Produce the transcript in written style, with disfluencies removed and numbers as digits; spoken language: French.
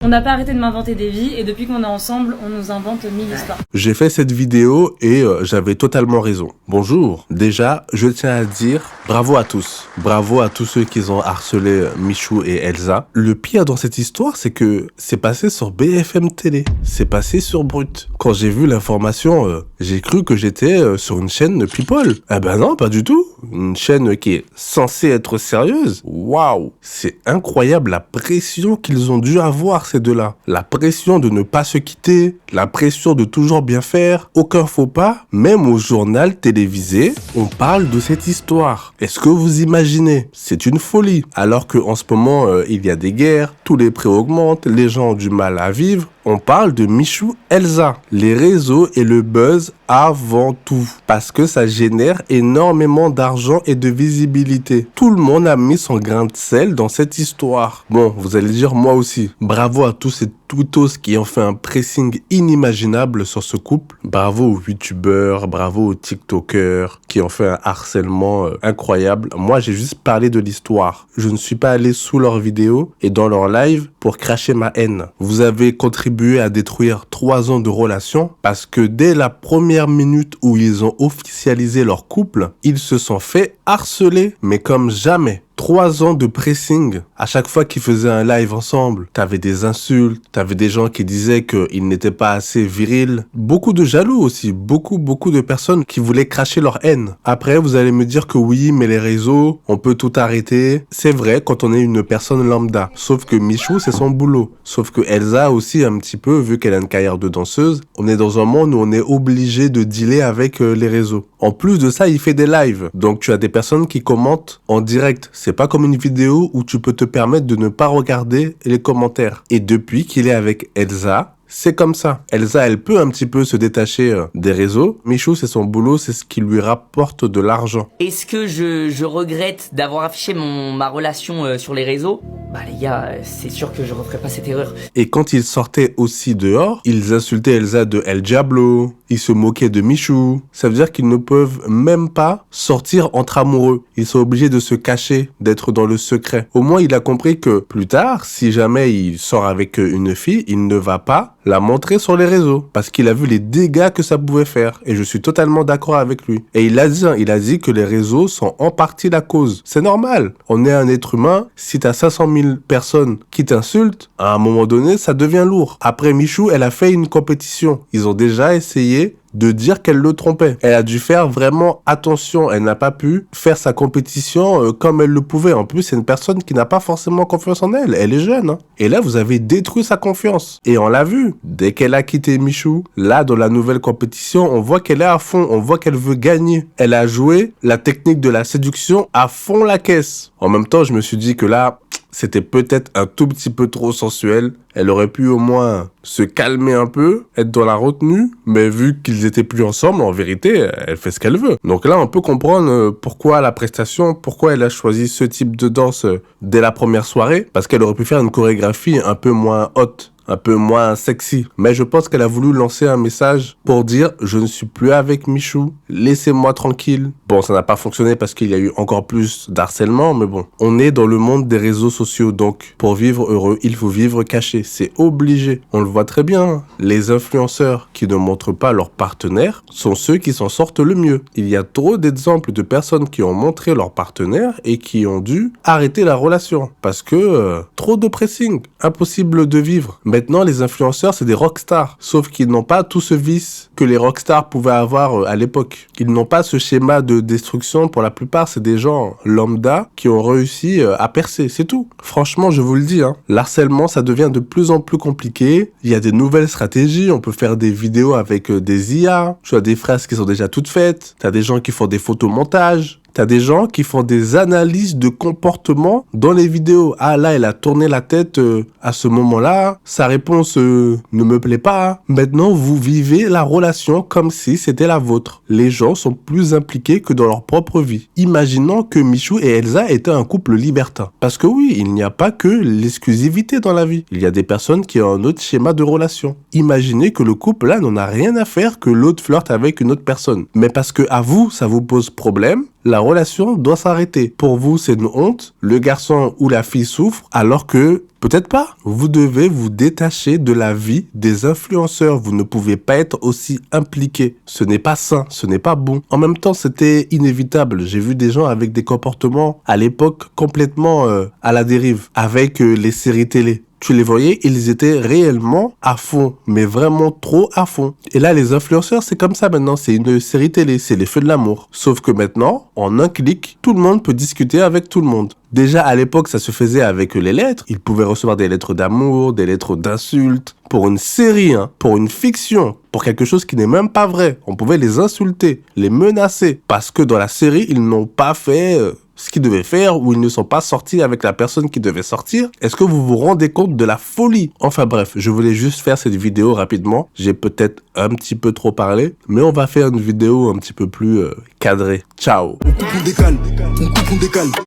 On n'a pas arrêté de m'inventer des vies et depuis qu'on est ensemble, on nous invente 1000 histoires. J'ai fait cette vidéo et j'avais totalement raison. Bonjour, déjà, je tiens à dire bravo à tous. Bravo à tous ceux qui ont harcelé Michou et Elsa. Le pire dans cette histoire, c'est que c'est passé sur BFM Télé. C'est passé sur Brut. Quand j'ai vu l'information, j'ai cru que j'étais sur une chaîne People. Ah ben non, pas du tout. Une chaîne qui est censée être sérieuse. Waouh, c'est incroyable la pression qu'ils ont dû avoir ces deux-là. La pression de ne pas se quitter, la pression de toujours bien faire, aucun faux pas. Même au journal télévisé, on parle de cette histoire. Est-ce que vous imaginez? C'est une folie. Alors qu'en ce moment, il y a des guerres, tous les prix augmentent, les gens ont du mal à vivre. On parle de Michou Elsa. Les réseaux et le buzz avant tout. Parce que ça génère énormément d'argent et de visibilité. Tout le monde a mis son grain de sel dans cette histoire. Bon, vous allez dire moi aussi. Bravo à tous ces twittos qui ont fait un pressing inimaginable sur ce couple. Bravo aux youtubeurs, bravo aux tiktokers qui ont fait un harcèlement incroyable. Moi, j'ai juste parlé de l'histoire. Je ne suis pas allé sous leurs vidéos et dans leur live pour cracher ma haine. Vous avez contribué à détruire 3 ans de relation parce que dès la première minute où ils ont officialisé leur couple, ils se sont fait harceler, mais comme jamais. 3 ans de pressing. À chaque fois qu'ils faisaient un live ensemble, t'avais des insultes, t'avais des gens qui disaient qu'ils n'étaient pas assez virils. Beaucoup de jaloux aussi. Beaucoup de personnes qui voulaient cracher leur haine. Après, vous allez me dire que oui, mais les réseaux, on peut tout arrêter. C'est vrai quand on est une personne lambda. Sauf que Michou, c'est son boulot. Sauf que Elsa aussi un petit peu, vu qu'elle a une carrière de danseuse, on est dans un monde où on est obligé de dealer avec les réseaux. En plus de ça, il fait des lives. Donc tu as des personnes qui commentent en direct. C'est pas comme une vidéo où tu peux te permettre de ne pas regarder les commentaires. Et depuis qu'il est avec Elsa, c'est comme ça. Elsa, elle peut un petit peu se détacher des réseaux. Michou, c'est son boulot, c'est ce qui lui rapporte de l'argent. Est-ce que je regrette d'avoir affiché ma relation sur les réseaux? Bah les gars, c'est sûr que je referai pas cette erreur. Et quand ils sortaient aussi dehors, ils insultaient Elsa de El Diablo, ils se moquaient de Michou. Ça veut dire qu'ils ne peuvent même pas sortir entre amoureux. Ils sont obligés de se cacher, d'être dans le secret. Au moins, il a compris que plus tard, si jamais il sort avec une fille, il ne va pas la montrer sur les réseaux parce qu'il a vu les dégâts que ça pouvait faire et je suis totalement d'accord avec lui. Et il a dit que les réseaux sont en partie la cause. C'est normal. On est un être humain. Si t'as 500 000 personnes qui t'insultent, à un moment donné, ça devient lourd. Après Michou, elle a fait une compétition. Ils ont déjà essayé de dire qu'elle le trompait. Elle a dû faire vraiment attention. Elle n'a pas pu faire sa compétition comme elle le pouvait. En plus, c'est une personne qui n'a pas forcément confiance en elle. Elle est jeune. Et là, vous avez détruit sa confiance. Et on l'a vu. Dès qu'elle a quitté Michou, là, dans la nouvelle compétition, on voit qu'elle est à fond. On voit qu'elle veut gagner. Elle a joué la technique de la séduction à fond la caisse. En même temps, je me suis dit que là, c'était peut-être un tout petit peu trop sensuel. Elle aurait pu au moins se calmer un peu, être dans la retenue, mais vu qu'ils étaient plus ensemble, en vérité, elle fait ce qu'elle veut. Donc là, on peut comprendre pourquoi la prestation, pourquoi elle a choisi ce type de danse dès la première soirée, parce qu'elle aurait pu faire une chorégraphie un peu moins haute, un peu moins sexy. Mais je pense qu'elle a voulu lancer un message pour dire « Je ne suis plus avec Michou, laissez-moi tranquille ». Bon, ça n'a pas fonctionné parce qu'il y a eu encore plus d'harcèlement, mais bon. On est dans le monde des réseaux sociaux, donc pour vivre heureux, il faut vivre caché. C'est obligé. On le voit très bien. Les influenceurs qui ne montrent pas leur partenaire sont ceux qui s'en sortent le mieux. Il y a trop d'exemples de personnes qui ont montré leur partenaire et qui ont dû arrêter la relation parce que trop de pressing, impossible de vivre. Maintenant, les influenceurs, c'est des rockstars. Sauf qu'ils n'ont pas tout ce vice que les rockstars pouvaient avoir à l'époque. Ils n'ont pas ce schéma de destruction. Pour la plupart, c'est des gens lambda qui ont réussi à percer. C'est tout. Franchement, je vous le dis, l'harcèlement, ça devient de plus en plus compliqué. Il y a des nouvelles stratégies. On peut faire des vidéos avec des IA. Tu as des phrases qui sont déjà toutes faites. Tu as des gens qui font des photomontages. T'as des gens qui font des analyses de comportement dans les vidéos. Ah là, elle a tourné la tête à ce moment-là. Sa réponse ne me plaît pas. Maintenant, vous vivez la relation comme si c'était la vôtre. Les gens sont plus impliqués que dans leur propre vie. Imaginons que Michou et Elsa étaient un couple libertin. Parce que oui, il n'y a pas que l'exclusivité dans la vie. Il y a des personnes qui ont un autre schéma de relation. Imaginez que le couple là n'en a rien à faire que l'autre flirte avec une autre personne. Mais parce que à vous, ça vous pose problème, la relation doit s'arrêter. Pour vous, c'est une honte. Le garçon ou la fille souffre, alors que peut-être pas. Vous devez vous détacher de la vie des influenceurs. Vous ne pouvez pas être aussi impliqué. Ce n'est pas sain, ce n'est pas bon. En même temps, c'était inévitable. J'ai vu des gens avec des comportements à l'époque complètement à la dérive, avec les séries télé. Tu les voyais, ils étaient réellement à fond, mais vraiment trop à fond. Et là, les influenceurs, c'est comme ça maintenant, c'est une série télé, c'est les feux de l'amour. Sauf que maintenant, en un clic, tout le monde peut discuter avec tout le monde. Déjà, à l'époque, ça se faisait avec les lettres. Ils pouvaient recevoir des lettres d'amour, des lettres d'insultes. Pour une série, pour une fiction, pour quelque chose qui n'est même pas vrai. On pouvait les insulter, les menacer. Parce que dans la série, ils n'ont pas fait ce qu'ils devaient faire ou ils ne sont pas sortis avec la personne qui devait sortir. Est-ce que vous vous rendez compte de la folie? Enfin bref, je voulais juste faire cette vidéo rapidement. J'ai peut-être un petit peu trop parlé, mais on va faire une vidéo un petit peu plus cadrée. Ciao. On coupe, on décale.